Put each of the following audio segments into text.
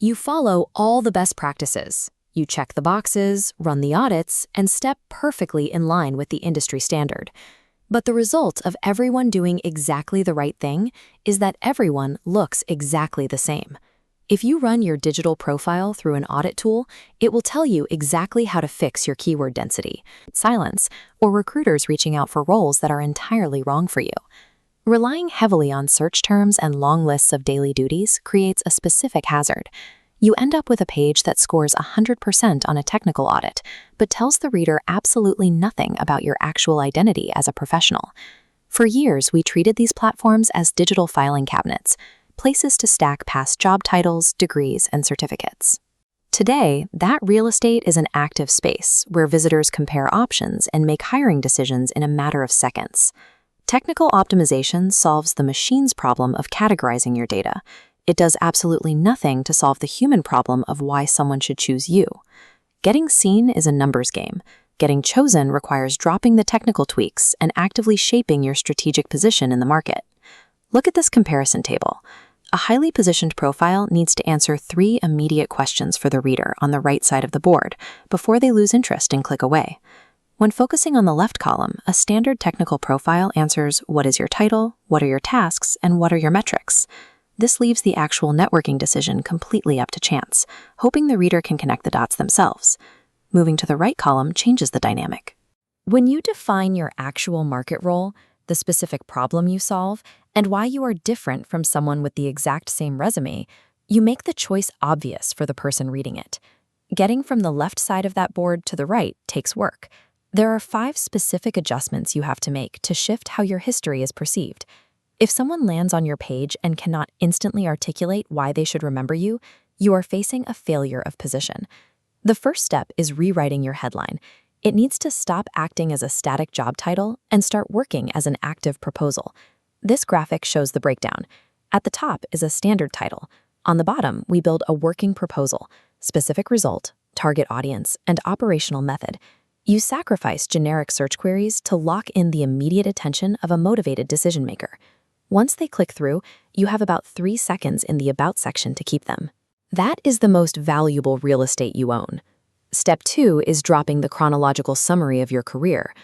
You follow all the best practices. You check the boxes, run the audits, and step perfectly in line with the industry standard. But the result of everyone doing exactly the right thing is that everyone looks exactly the same. If you run your digital profile through an audit tool, it will tell you exactly how to fix your keyword density, silence, or recruiters reaching out for roles that are entirely wrong for you. Relying heavily on search terms and long lists of daily duties creates a specific hazard. You end up with a page that scores 100% on a technical audit, but tells the reader absolutely nothing about your actual identity as a professional. For years, we treated these platforms as digital filing cabinets, places to stack past job titles, degrees, and certificates. Today, that real estate is an active space where visitors compare options and make hiring decisions in a matter of seconds. Technical optimization solves the machine's problem of categorizing your data. It does absolutely nothing to solve the human problem of why someone should choose you. Getting seen is a numbers game. Getting chosen requires dropping the technical tweaks and actively shaping your strategic position in the market. Look at this comparison table. A highly positioned profile needs to answer 3 immediate questions for the reader on the right side of the board before they lose interest and click away. When focusing on the left column, a standard technical profile answers what is your title, what are your tasks, and what are your metrics. This leaves the actual networking decision completely up to chance, hoping the reader can connect the dots themselves. Moving to the right column changes the dynamic. When you define your actual market role, the specific problem you solve, and why you are different from someone with the exact same resume, you make the choice obvious for the person reading it. Getting from the left side of that board to the right takes work. There are 5 specific adjustments you have to make to shift how your history is perceived. If someone lands on your page and cannot instantly articulate why they should remember you, you are facing a failure of position. The first step is rewriting your headline. It needs to stop acting as a static job title and start working as an active proposal. This graphic shows the breakdown. At the top is a standard title. On the bottom, we build a working proposal, specific result, target audience, and operational method. You sacrifice generic search queries to lock in the immediate attention of a motivated decision maker. Once they click through, you have about 3 seconds in the About section to keep them. That is the most valuable real estate you own. Step 2 is dropping the chronological summary of your career.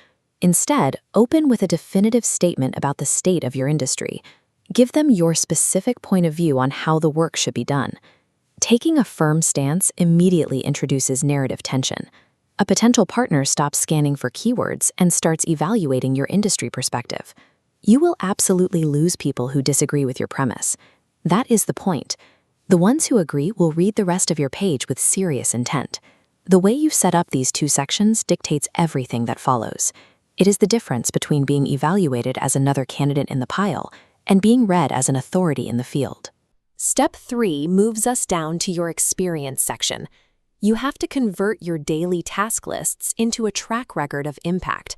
Instead, open with a definitive statement about the state of your industry. Give them your specific point of view on how the work should be done. Taking a firm stance immediately introduces narrative tension. A potential partner stops scanning for keywords and starts evaluating your industry perspective. You will absolutely lose people who disagree with your premise. That is the point. The ones who agree will read the rest of your page with serious intent. The way you set up these 2 sections dictates everything that follows. It is the difference between being evaluated as another candidate in the pile and being read as an authority in the field. Step 3 moves us down to your experience section. You have to convert your daily task lists into a track record of impact.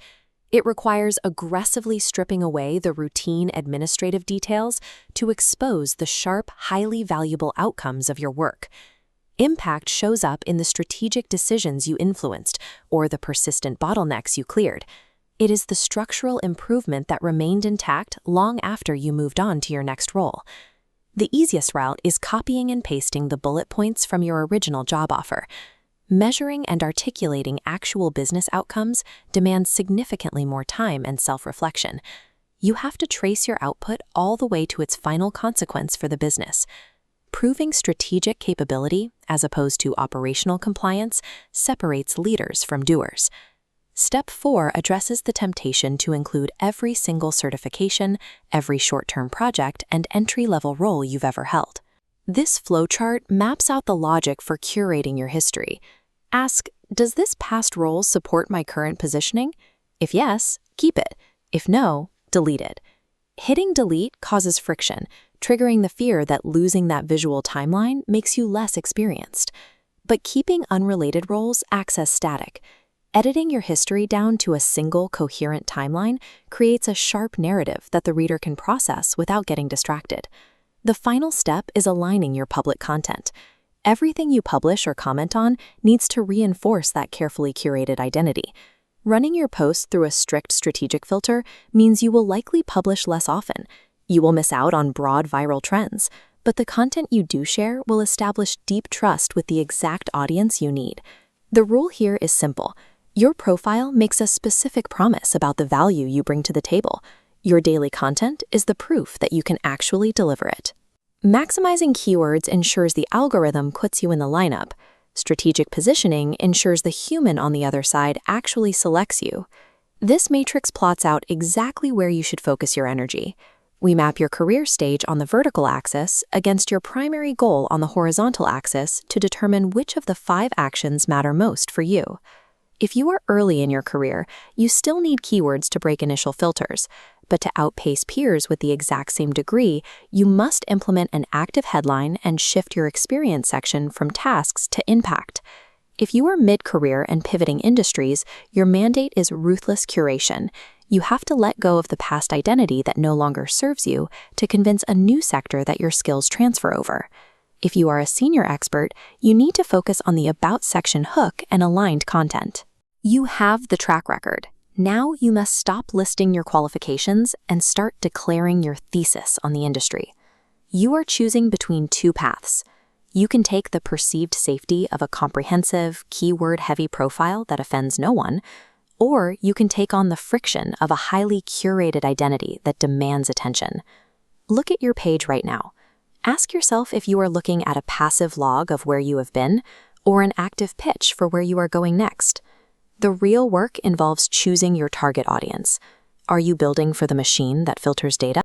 It requires aggressively stripping away the routine administrative details to expose the sharp, highly valuable outcomes of your work. Impact shows up in the strategic decisions you influenced or the persistent bottlenecks you cleared. It is the structural improvement that remained intact long after you moved on to your next role. The easiest route is copying and pasting the bullet points from your original job offer. Measuring and articulating actual business outcomes demands significantly more time and self-reflection. You have to trace your output all the way to its final consequence for the business. Proving strategic capability, as opposed to operational compliance, separates leaders from doers. Step 4 addresses the temptation to include every single certification, every short-term project, and entry-level role you've ever held. This flowchart maps out the logic for curating your history. Ask, does this past role support my current positioning? If yes, keep it. If no, delete it. Hitting delete causes friction, triggering the fear that losing that visual timeline makes you less experienced. But keeping unrelated roles acts as static. Editing your history down to a single coherent timeline creates a sharp narrative that the reader can process without getting distracted. The final step is aligning your public content. Everything you publish or comment on needs to reinforce that carefully curated identity. Running your posts through a strict strategic filter means you will likely publish less often. You will miss out on broad viral trends, but the content you do share will establish deep trust with the exact audience you need. The rule here is simple. Your profile makes a specific promise about the value you bring to the table. Your daily content is the proof that you can actually deliver it. Maximizing keywords ensures the algorithm puts you in the lineup. Strategic positioning ensures the human on the other side actually selects you. This matrix plots out exactly where you should focus your energy. We map your career stage on the vertical axis against your primary goal on the horizontal axis to determine which of the 5 actions matter most for you. If you are early in your career, you still need keywords to break initial filters, but to outpace peers with the exact same degree, you must implement an active headline and shift your experience section from tasks to impact. If you are mid-career and pivoting industries, your mandate is ruthless curation. You have to let go of the past identity that no longer serves you to convince a new sector that your skills transfer over. If you are a senior expert, you need to focus on the About section hook and aligned content. You have the track record. Now you must stop listing your qualifications and start declaring your thesis on the industry. You are choosing between 2 paths. You can take the perceived safety of a comprehensive, keyword-heavy profile that offends no one, or you can take on the friction of a highly curated identity that demands attention. Look at your page right now. Ask yourself if you are looking at a passive log of where you have been or an active pitch for where you are going next. The real work involves choosing your target audience. Are you building for the machine that filters data?